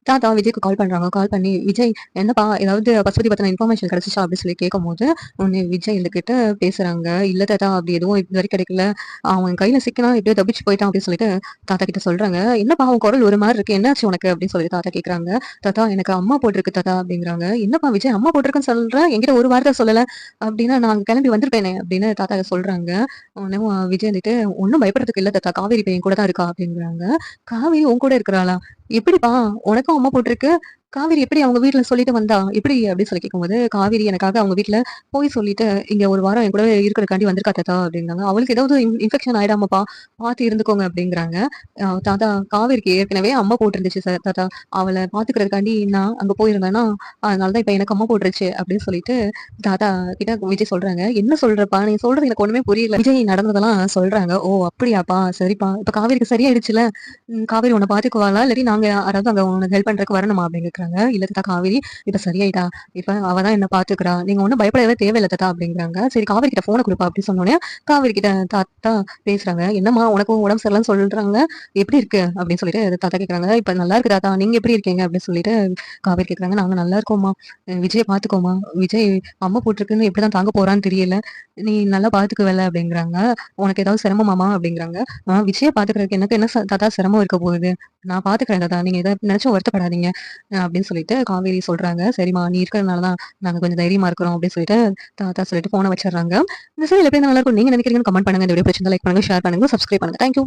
தாத்தா விஜய்க்கு கால் பண்றாங்க. கால் பண்ணி, "விஜய் என்னப்பா ஏதாவது பசுபதி பத்தின இன்ஃபர்மேஷன் கிடைச்சுச்சா?" அப்படின்னு சொல்லி கேட்கும்போது, உடனே விஜய் எங்ககிட்ட பேசுறாங்க. "இல்ல தாத்தா அப்படி எதுவும் இதுவரைக்கும் கிடைக்கல. அவன் கையில சிக்கினா எப்படியோ தப்பிச்சு போயிட்டான்" அப்படின்னு சொல்லிட்டு தாத்தா கிட்ட சொல்றாங்க. "என்னப்பா உன் குரல் ஒரு மாரி இருக்கு. என்னாச்சு உனக்கு?" அப்படின்னு சொல்லி தாத்தா கேட்கறாங்க. "தாத்தா எனக்கு அம்மா போட்டிருக்கு தாத்தா" அப்படிங்கிறாங்க. "என்னப்பா விஜய் அம்மா போட்டிருக்குன்னு சொல்ற? என்கிட்ட ஒரு வார்த்தை சொல்லல. அப்படின்னா நான் கிளம்பி வந்திருப்பேனே" அப்படின்னு தாத்தா சொல்றாங்க. உடனே விஜய் வந்துட்டு, "ஒண்ணும் பயப்படுறதுக்கு இல்ல தாத்தா. காவேரி இப்ப என் கூட தான் இருக்கா" அப்படிங்கிறாங்க. "காவேரி உன் கூட இருக்கிறாளா? எப்படிப்பா? உனக்கும் அம்மா போட்டிருக்கு. காவேரி எப்படி அவங்க வீட்ல சொல்லிட்டு வந்தா? எப்படி?" அப்படின்னு சொல்லி கேட்கும்போது, "காவேரி எனக்காக அவங்க வீட்ல போய் சொல்லிட்டு, இங்க ஒரு வாரம் என் கூடவே இருக்கிறதுக்காண்டி வந்திருக்கா தாத்தா" அப்படின்னாங்க. "அவளுக்கு ஏதாவது இன்ஃபெக்ஷன் ஆயிடாமப்பா, பார்த்து இருந்துக்கோங்க" அப்படிங்கிறாங்க. தாத்தா காவேரிக்கு ஏற்கனவே அம்மா போட்டிருந்துச்சு தாத்தா. அவள பார்த்துக்கிறதுக்காண்டி நான் அங்க போயிருந்தேன்னா, அதனால தான் இப்ப எனக்கு அம்மா போட்டுருச்சு அப்படின்னு சொல்லிட்டு தாத்தா கிட்ட விஜய் சொல்றாங்க. "என்ன சொல்றப்பா? நீ சொல்றது எனக்கு ஒண்ணுமே புரியல." விஜய் நடந்ததெல்லாம் சொல்றாங்க. "ஓ! அப்படியாப்பா? சரிப்பா. இப்ப காவேரிக்கு சரியாயிடுச்சுல்ல? காவேரி உன்ன பார்த்துக்குவாளா? இல்லாட்டி நாங்க யாராவது அங்க உனக்கு ஹெல்ப் பண்றதுக்கு வரணுமா?" அப்படின்னு கேட்கறாங்க. "இல்ல தாத்தா காவேரி இப்ப சரியாயிட்டா. இப்ப அவ தான் என்ன பார்த்துக்கிறா. நீங்க ஒண்ணும் பயப்படவே தேவையில்ல தாத்தா" அப்படிங்கிறாங்க. "சரி காவேரி கிட்ட ஃபோன குடுப்பா" அப்படின்னு சொன்னோனே, காவேரி கிட்ட தாத்தா பேசுறாங்க. "என்னம்மா உனக்கும் உடம்பு சரியில்லன்னு சொல்றாங்க. எப்படி இருக்கு?" அப்படின்னு சொல்லிட்டு தாத்தா கேட்கறாங்க. "இப்ப நல்லா இருக்கு தாத்தா. நீங்க எப்படி இருக்கீங்க?" அப்படின்னு சொல்லிட்டு காவேரி கேட்கறாங்க. "நாங்க நல்லா இருக்கோம்மா. விஜய பார்த்துக்கோம்மா. விஜய் அம்மா போட்டிருக்குன்னு எப்படிதான் தாங்க போறான்னு தெரியல. நீ நல்லா பார்த்துக்குவல்ல" அப்படிங்கிறாங்க. "உனக்கு ஏதாவது சிரமமாம்மா?" அப்படிங்கிறாங்க. விஜய பார்த்துக்கிறதுக்கு எனக்கு என்ன தாத்தா சிரமம் இருக்க போகுது? நான் பார்த்துக்கிறேன் தாத்தா. நீங்க எத நினைச்சும் வருத்தப்படாதீங்க" அப்படின்னு சொல்லிட்டு காவேரி சொல்றாங்க. "சரிம்மா நீ இருக்கிறதுனால தான் நாங்க கொஞ்சம் தைரியமா இருக்கிறோம்" அப்படின்னு சொல்லிட்டு தாத்தா சொல்லிட்டு ஃபோன வச்சுடுறாங்க. இந்த சீரியல் எப்படி இருந்தா நல்லா இருக்கும்னு நீங்க நினைக்கிறீங்கன்னு கமெண்ட் பண்ணுங்க. இந்த வீடியோ பிடிச்சிருந்தா லைக் பண்ணுங்க, ஷேர் பண்ணுங்க, சப்ஸ்கிரைப் பண்ணுங்க. Thank you.